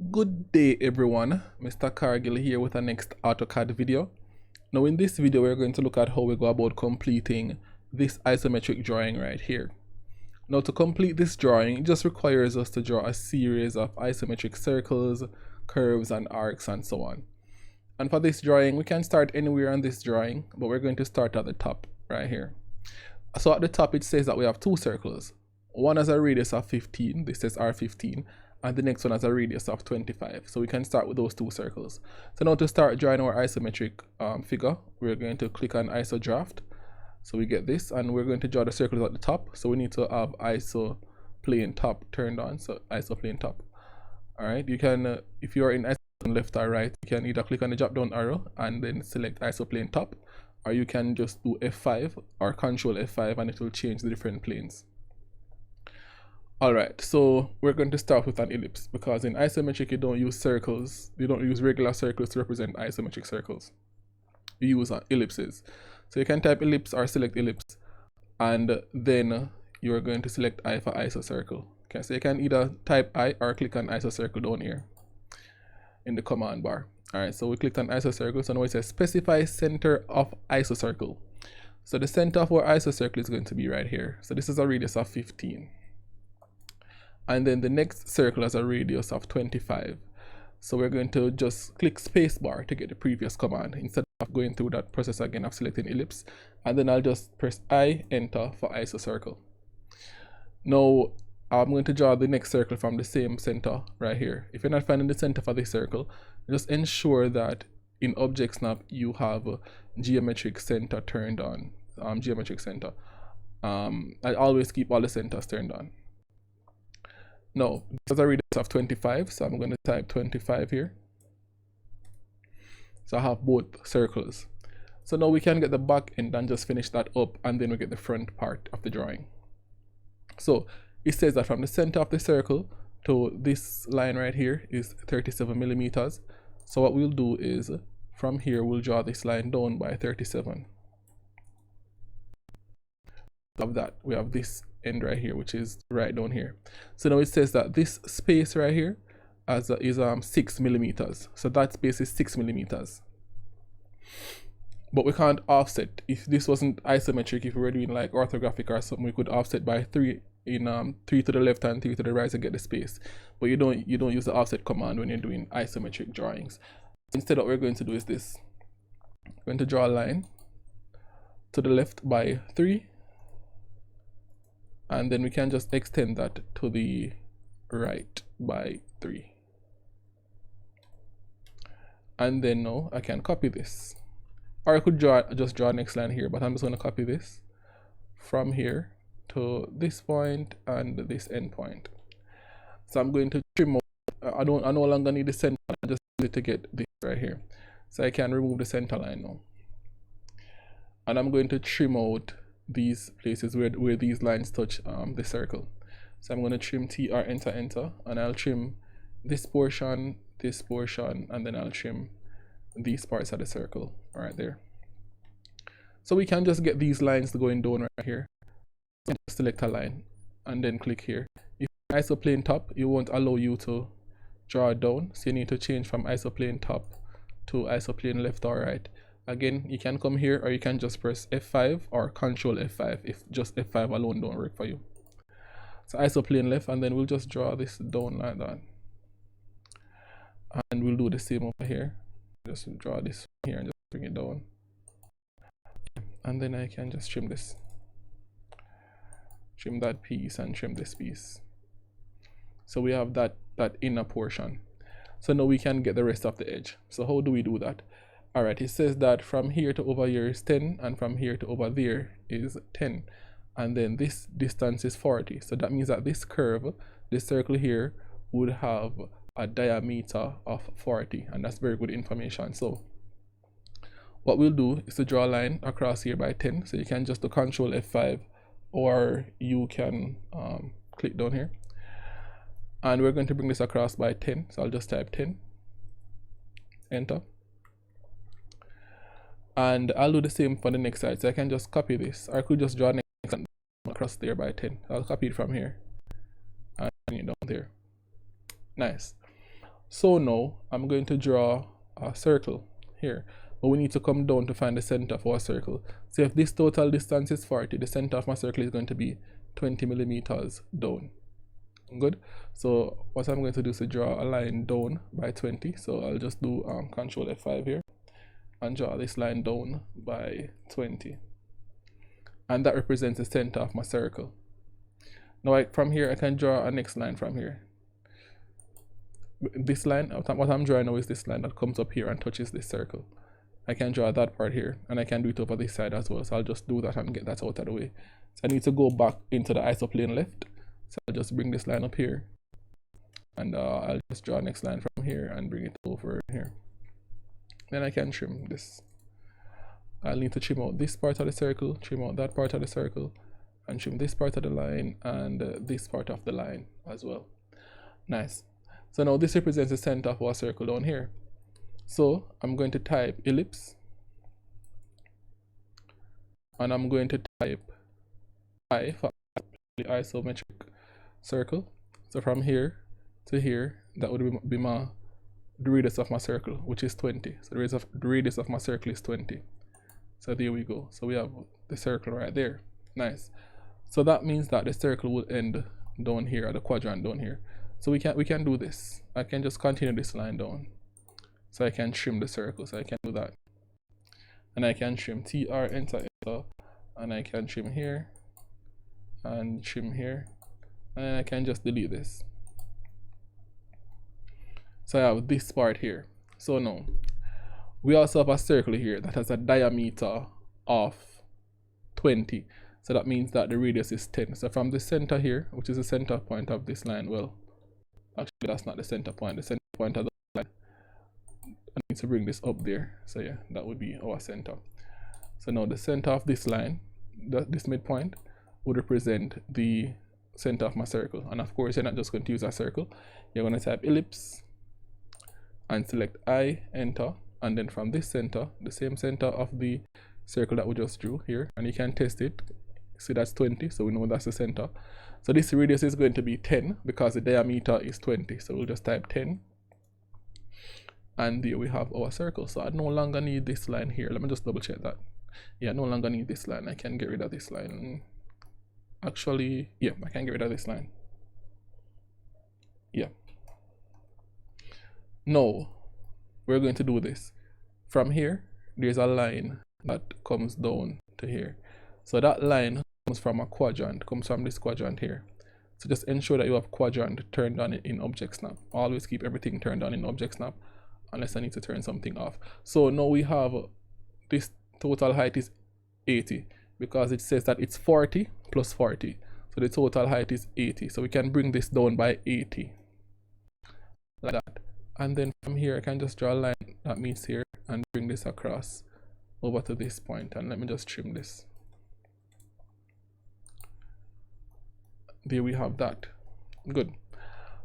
Good day everyone, Mr. Cargill here with our next AutoCAD video. Now in this video we're going to look at how we go about completing this isometric drawing right here. Now to complete this drawing, it just requires us to draw a series of isometric circles, curves and arcs and so on. And for this drawing, we can start anywhere on this drawing, but we're going to start at the top right here. So at the top it says that we have two circles. One has a radius of 15, this says R15, and the next one has a radius of 25. So we can start with those two circles. So now to start drawing our isometric figure, we're going to click on ISO draft. So we get this, and we're going to draw the circles at the top. So we need to have ISO plane top turned on, so ISO plane top. All right, you can, if you're in ISO left or right, you can either click on the drop down arrow and then select ISO plane top, or you can just do F5 or Control F5 and it will change the different planes. Alright, so we're going to start with an ellipse because in isometric you don't use circles, you don't use regular circles to represent isometric circles. You use ellipses. So you can type ellipse or select ellipse, and then you're going to select I for isocircle. Okay, so you can either type I or click on isocircle down here in the command bar. Alright, so we clicked on isocircle, so now it says specify center of isocircle. So the center of our isocircle is going to be right here. So this is a radius of 15. And then the next circle has a radius of 25. So we're going to just click spacebar to get the previous command instead of going through that process again of selecting ellipse. And then I'll just press I, enter for isocircle. Now I'm going to draw the next circle from the same center right here. If you're not finding the center for this circle, just ensure that in Object Snap you have geometric center turned on. Geometric center. I always keep all the centers turned on. No, there's a radius of 25, so I'm going to type 25 here. So I have both circles. So now we can get the back end and just finish that up, and then we get the front part of the drawing. So it says that from the center of the circle to this line right here is 37 millimeters. So what we'll do is from here we'll draw this line down by 37. Of that we have this end right here, which is right down here. So now it says that this space right here is 6 millimeters. So that space is 6 millimeters. But we can't offset. If this wasn't isometric, if we were doing like orthographic or something, we could offset by 3 in 3 to the left and 3 to the right to get the space. But you don't use the offset command when you're doing isometric drawings. Instead, what we're going to do is this. We're going to draw a line to the left by 3. And then we can just extend that to the right by 3. And then now I can copy this. Or I could just draw next line here, but I'm just going to copy this from here to this point and this end point. So I'm going to trim out, I no longer need the center, I just need to get this right here. So I can remove the center line now. And I'm going to trim out these places where these lines touch the circle. So I'm going to trim T or enter, and I'll trim this portion, and then I'll trim these parts of the circle right there. So we can just get these lines going down right here. So just select a line and then click here. If isoplane top, it won't allow you to draw down, so you need to change from isoplane top to isoplane left or right. Again, you can come here, or you can just press F5 or Control F5 if just F5 alone don't work for you. So isoplane left, and then we'll just draw this down like that. And we'll do the same over here. Just draw this here and just bring it down. And then I can just trim this. Trim that piece and trim this piece. So we have that inner portion. So now we can get the rest of the edge. So how do we do that? Alright, it says that from here to over here is 10, and from here to over there is 10. And then this distance is 40. So that means that this curve, this circle here, would have a diameter of 40. And that's very good information. So what we'll do is to draw a line across here by 10. So you can just do Control F5, or you can click down here. And we're going to bring this across by 10. So I'll just type 10. Enter. And I'll do the same for the next side. So I can just copy this, or I could just draw next across there by 10. I'll copy it from here and bring it down there. Nice. So now I'm going to draw a circle here, but we need to come down to find the center of our circle. So if this total distance is 40, the center of my circle is going to be 20 millimeters down. Good. So what I'm going to do is to draw a line down by 20. So I'll just do Control F5 here and draw this line down by 20, and that represents the center of my circle. Now from here I can draw a next line from here. This line, what I'm drawing now is this line that comes up here and touches this circle. I can draw that part here, and I can do it over this side as well. So I'll just do that and get that out of the way. So I need to go back into the isoplane left. So I'll just bring this line up here, and I'll just draw next line from here and bring it over here. Then I can trim this. I'll need to trim out this part of the circle, trim out that part of the circle, and trim this part of the line and this part of the line as well. Nice. So now this represents the center of our circle down here. So I'm going to type ellipse, and I'm going to type I for the isometric circle. So from here to here, that would be the radius of my circle, which is 20. So the radius of my circle is 20. So there we go. So we have the circle right there. Nice. So that means that the circle will end down here at the quadrant down here. So we can do this. I can just continue this line down. So I can trim the circle. So I can do that. And I can trim TR, enter, and I can trim here and trim here. And then I can just delete this. So I have this part here. So now we also have a circle here that has a diameter of 20. So that means that the radius is 10. So from the center here, which is the center point of this line, well, actually that's not the center point. The center point of the line, I need to bring this up there. So yeah, that would be our center. So now the center of this line, this midpoint, would represent the center of my circle. And of course, you're not just going to use a circle. You're going to type ellipse and select I, enter, and then from this center, the same center of the circle that we just drew here, and you can test it. See, that's 20, so we know that's the center. So this radius is going to be 10 because the diameter is 20. So we'll just type 10, and there we have our circle. So I no longer need this line here. Let me just double check that. Yeah, I no longer need this line. I can get rid of this line. Actually, yeah, I can get rid of this line. Yeah. Now we're going to do this. From here, there's a line that comes down to here. So that line comes from a quadrant, comes from this quadrant here. So just ensure that you have quadrant turned on in Object Snap. Always keep everything turned on in Object Snap, unless I need to turn something off. So now we have this total height is 80 because it says that it's 40 plus 40. So the total height is 80. So we can bring this down by 80 like that. And then from here, I can just draw a line that meets here and bring this across over to this point. And let me just trim this. There we have that. Good.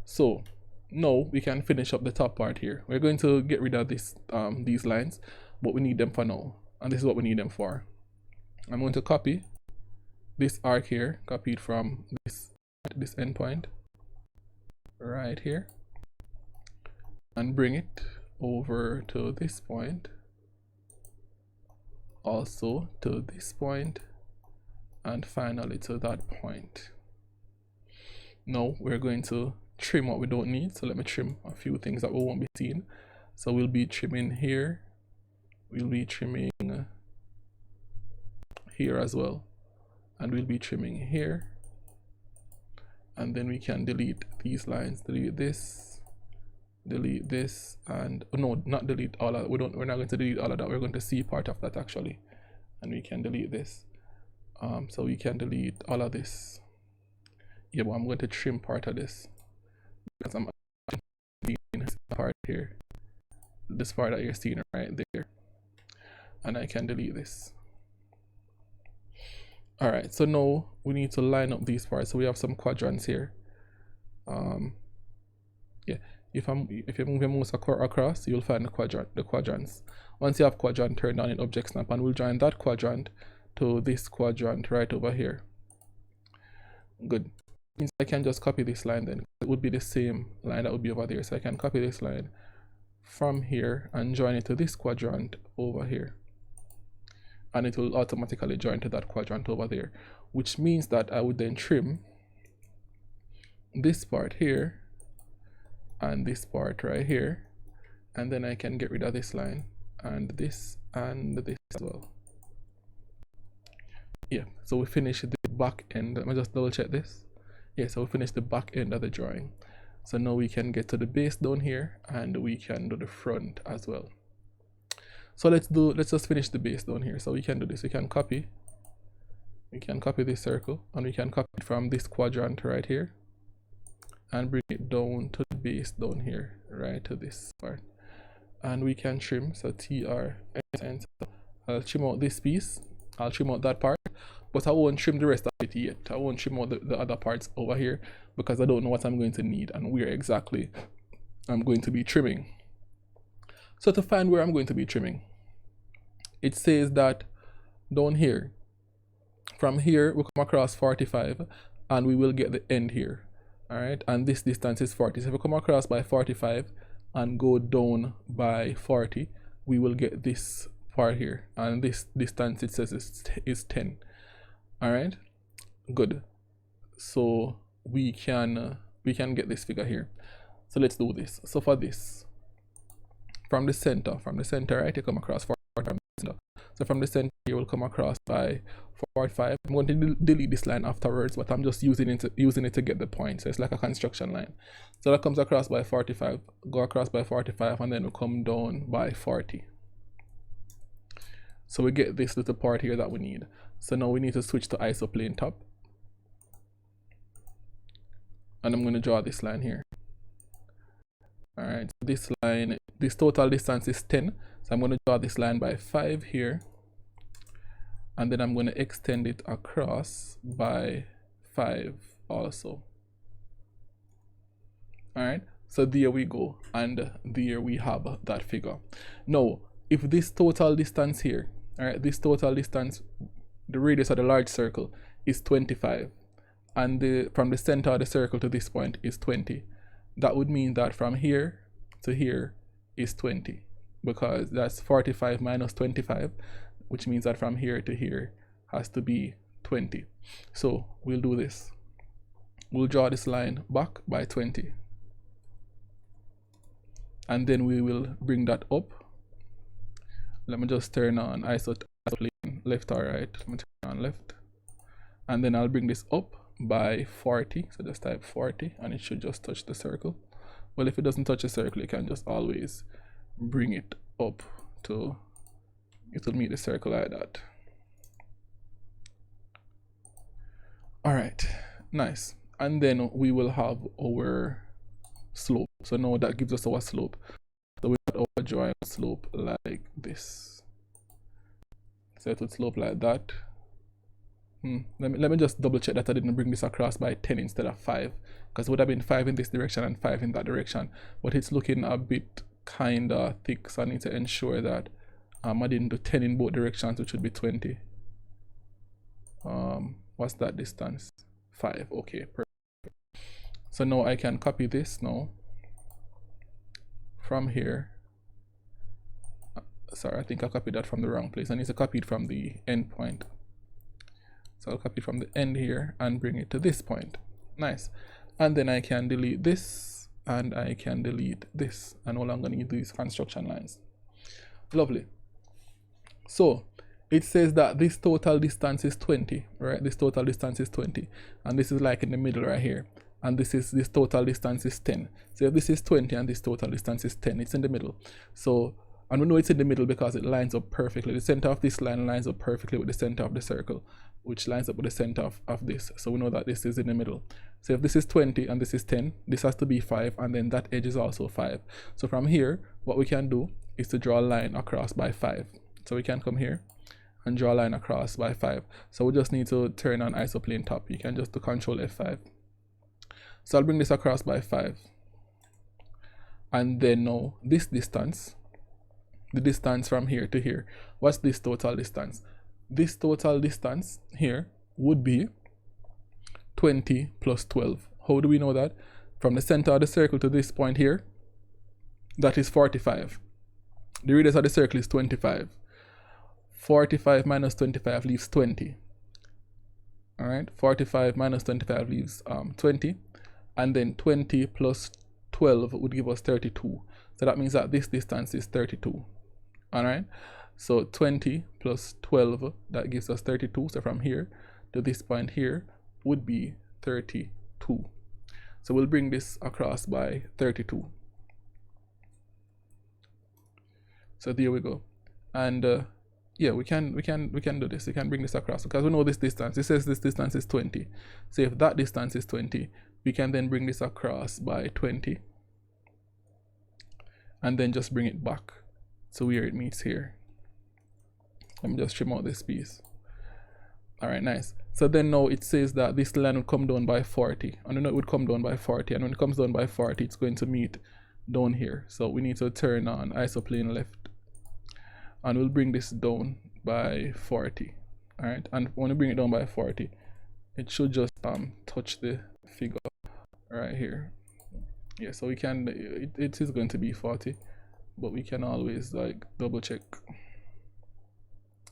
So now we can finish up the top part here. We're going to get rid of this, these lines, but we need them for now. And this is what we need them for. I'm going to copy this arc here, copy it from this endpoint right here, and bring it over to this point, also to this point, and finally to that point. Now we're going to trim what we don't need. So let me trim a few things that we won't be seeing. So we'll be trimming here, we'll be trimming here as well, and we'll be trimming here, and then we can delete these lines, delete this, and no, not delete all of that. We're not going to delete all of that. We're going to see part of that actually, and we can delete this. So we can delete all of this. Yeah, but I'm going to trim part of this because I'm deleting this part here, this part that you're seeing right there, and I can delete this. All right, so now we need to line up these parts. So we have some quadrants here. Yeah, if you move your mouse across, you'll find the quadrants. Once you have quadrant, turn on in Object Snap, and we'll join that quadrant to this quadrant right over here. Good. means I can just copy this line then. It would be the same line that would be over there. So I can copy this line from here and join it to this quadrant over here. And it will automatically join to that quadrant over there, which means that I would then trim this part here and this part right here, and then I can get rid of this line and this as well. Yeah, so we finish the back end. Let me just double check this. Yeah, so we finished the back end of the drawing. So now we can get to the base down here and we can do the front as well. So let's just finish the base down here. So we can do this. We can copy this circle and we can copy it from this quadrant right here and bring it down to the base down here, right to this part. And we can trim. So TR, I'll trim out this piece. I'll trim out that part, but I won't trim the rest of it yet. I won't trim out the other parts over here because I don't know what I'm going to need and where exactly I'm going to be trimming. So to find where I'm going to be trimming, it says that down here, from here we come across 45 and we will get the end here. All right, and this distance is 40. So if we come across by 45 and go down by 40, we will get this part here, and this distance it says is 10. All right, good. So we can get this figure here. So let's do this. So for this, from the center, right, you come across 45. So from the center you will come across by 45. I'm going to delete this line afterwards, but I'm just using it to get the point. So it's like a construction line. So that comes across by 45, go across by 45, and then we'll come down by 40. So we get this little part here that we need. So now we need to switch to isoplane top. And I'm going to draw this line here. All right, so this line, this total distance is 10. So I'm going to draw this line by 5 here. And then I'm going to extend it across by 5 also. All right, so there we go. And there we have that figure. Now, if this total distance here, all right, this total distance, the radius of the large circle is 25, and from the center of the circle to this point is 20, that would mean that from here to here is 20, because that's 45 minus 25, which means that from here to here has to be 20. So we'll do this. We'll draw this line back by 20, and then we will bring that up. Let me just turn on isoplane left or right. Let me turn on left, and then I'll bring this up by 40. So just type 40 and it should just touch the circle. Well, if it doesn't touch the circle, you can just always bring it up to, it will meet the circle like that. All right, nice. And then we will have our slope. So now that gives us our slope. So we got our drawing slope like this. So it would slope like that. Let me just double check that I didn't bring this across by 10 instead of 5, because it would have been 5 in this direction and 5 in that direction, but it's looking a bit kind of thick, so I need to ensure that I didn't do 10 in both directions, which would be 20. What's that distance? 5. Okay, perfect. So now I can copy this now from here. Sorry, I think I copied that from the wrong place. I need to copy it from the end point. So I'll copy from the end here and bring it to this point. Nice. And then I can delete this and I can delete this, and all I'm going to do is construction lines. Lovely. So it says that this total distance is 20, right? This total distance is 20, and this is like in the middle right here, and this total distance is 10. So if this is 20 and this total distance is 10, it's in the middle. So, and we know it's in the middle because it lines up perfectly. The center of this line lines up perfectly with the center of the circle, which lines up with the center of this. So we know that this is in the middle. So if this is 20 and this is 10, this has to be 5, and then that edge is also 5. So from here, what we can do is to draw a line across by 5. So we can come here and draw a line across by 5. So we just need to turn on isoplane top. You can just do Control F5. So I'll bring this across by 5. And then now this distance, the distance from here to here, what's this total distance? This total distance here would be 20 plus 12. How do we know that? From the center of the circle to this point here, that is 45. The radius of the circle is 25. 45 minus 25 leaves 20. All right, 45 minus 25 leaves 20, and then 20 plus 12 would give us 32. So that means that this distance is 32. All right, so 20 plus 12, that gives us 32. So from here to this point here would be 32. So we'll bring this across by 32. So there we go. And yeah, we can do this. We can bring this across because we know this distance. It says this distance is 20. So if that distance is 20, we can then bring this across by 20 and then just bring it back to where it meets here. Let me just trim out this piece. All right, nice. So then now it says that this line would come down by 40. And then it would come down by 40. And when it comes down by 40, it's going to meet down here. So we need to turn on isoplane left. And we'll bring this down by 40. All right, and when we bring it down by 40, it should just touch the figure right here. Yeah, so we can, it is going to be 40, but we can always like double check.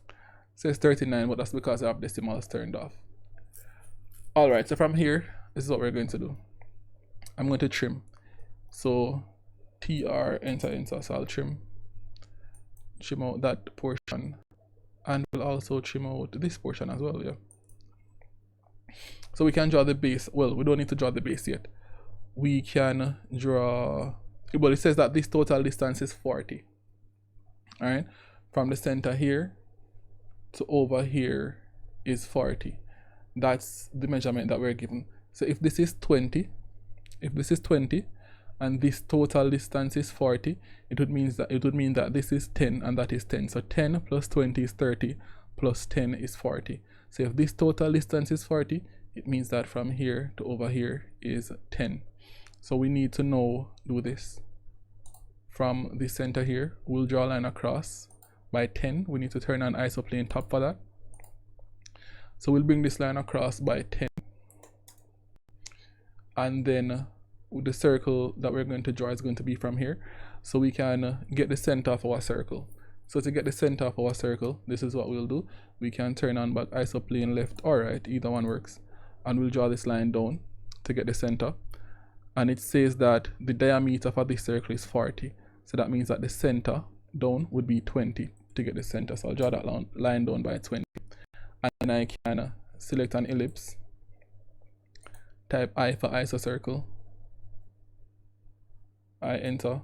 It says 39, but that's because I have decimals turned off. All right, so from here, this is what we're going to do. I'm going to trim. So TR, enter, so I'll trim out that portion, and we'll also trim out this portion as well. Yeah, so we can draw the base. Well, we don't need to draw the base yet. We can draw, well, it says that this total distance is 40. All right, from the center here to over here is 40. That's the measurement that we're given. So if this is 20, and this total distance is 40, it would mean that this is 10 and that is 10. So 10 plus 20 is 30, plus 10 is 40. So if this total distance is 40, it means that from here to over here is 10. So we need to now do this. From the center here, we'll draw a line across by 10. We need to turn on isoplane top for that. So we'll bring this line across by 10. And then the circle that we're going to draw is going to be from here. So we can get the center of our circle. So to get the center of our circle, this is what we'll do. We can turn on back isoplane left or right, either one works. And we'll draw this line down to get the center. And it says that the diameter for this circle is 40. So that means that the center down would be 20 to get the center. So I'll draw that line down by 20. And then I can select an ellipse. Type I for isocircle. I enter,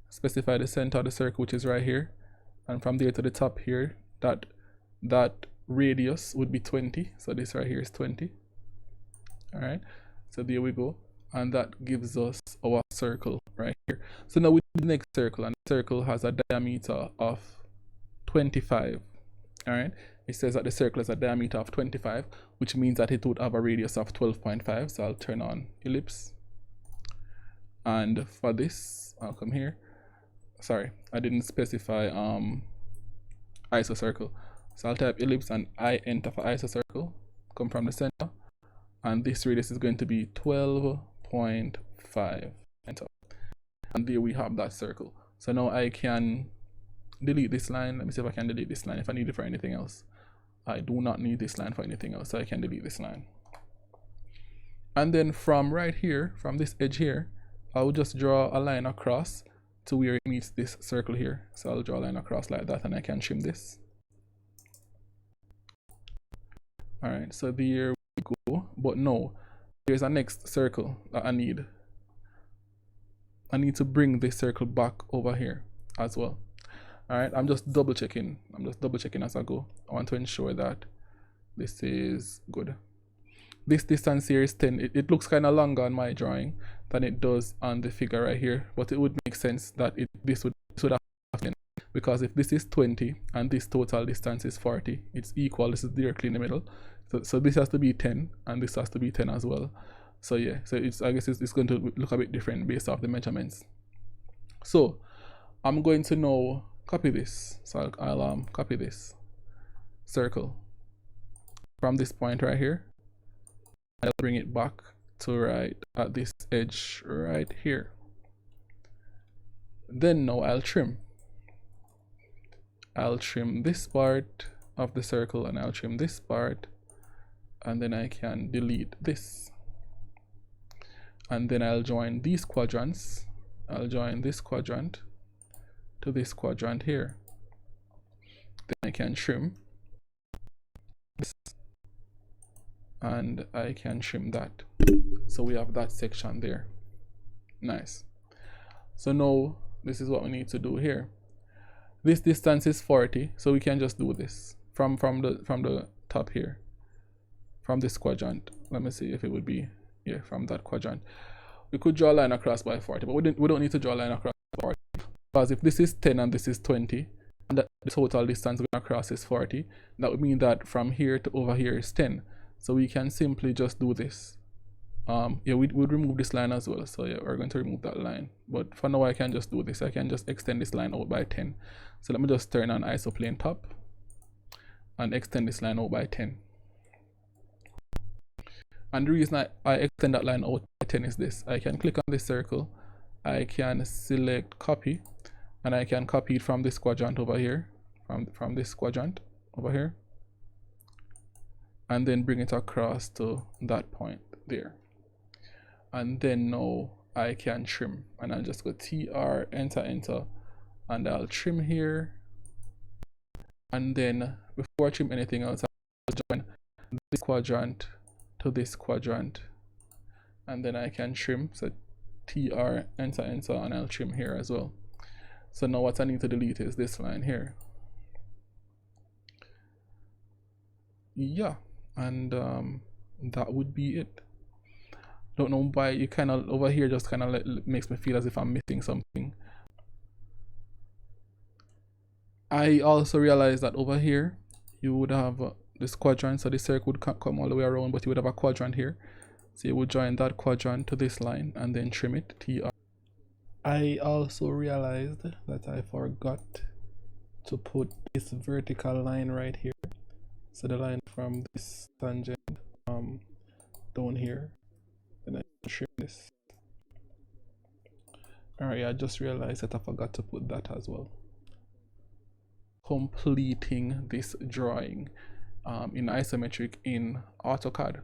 specify the center of the circle, which is right here, and from there to the top here, that radius would be 20. So this right here is 20. All right, so there we go, and that gives us our circle right here. So now we do the next circle, and the circle has a diameter of 25. All right, it says that the circle has a diameter of 25, which means that it would have a radius of 12.5. So I'll turn on ellipse. And for this, I'll come here. Sorry, I didn't specify isocircle. So I'll type ellipse and I enter for isocircle. Come from the center. And this radius is going to be 12.5. Enter. And there we have that circle. So now I can delete this line. Let me see if I can delete this line if I need it for anything else. I do not need this line for anything else, so I can delete this line. And then from right here, from this edge here, I will just draw a line across to where it meets this circle here. So I'll draw a line across like that, and I can trim this. All right, so there we go. But no, there's a next circle that I need. I need to bring this circle back over here as well. All right, I'm just double checking. As I go. I want to ensure that this is good. This distance here is 10. It looks kind of longer on my drawing than it does on the figure right here, but it would make sense that this would have 10, because if this is 20 and this total distance is 40, it's equal. This is directly in the middle, so this has to be 10 and this has to be 10 as well. So yeah, so I guess it's going to look a bit different based off the measurements. So I'm going to now copy this. So I'll copy this circle from this point right here I'll bring it back to right at this edge right here. Then now I'll trim this part of the circle, and I'll trim this part, and then I can delete this, and then I'll join these quadrants. I'll join this quadrant to this quadrant here. Then I can trim this, and I can trim that. So we have that section there. Nice. So now this is what we need to do here. This distance is 40, so we can just do this from the top here, from this quadrant. Let me see if it would be, yeah, from that quadrant. We could draw a line across by 40, but we don't need to draw a line across by 40, because if this is 10 and this is 20, and the total distance going across is 40, that would mean that from here to over here is 10. So we can simply just do this. Yeah, we would remove this line as well. So yeah, we're going to remove that line. But for now, I can just do this. I can just extend this line out by 10. So let me just turn on isoplane top and extend this line out by 10. And the reason I extend that line out by 10 is this. I can click on this circle. I can select copy, and I can copy it from this quadrant over here, from this quadrant over here, and then bring it across to that point there. And then now I can trim, and I'll just go TR, enter, and I'll trim here. And then before I trim anything else, I'll join this quadrant to this quadrant, and then I can trim. So TR, enter, and I'll trim here as well. So now what I need to delete is this line here. Yeah, and that would be it. Don't know why you kind of over here just kind of makes me feel as if I'm missing something. I also realized that over here you would have this quadrant, so this circle would come all the way around, but you would have a quadrant here. So you would join that quadrant to this line and then trim it, TR. I also realized that I forgot to put this vertical line right here. So the line from this tangent down here. Then I trim this. Alright, I just realized that I forgot to put that as well. Completing this drawing in Isometric in AutoCAD.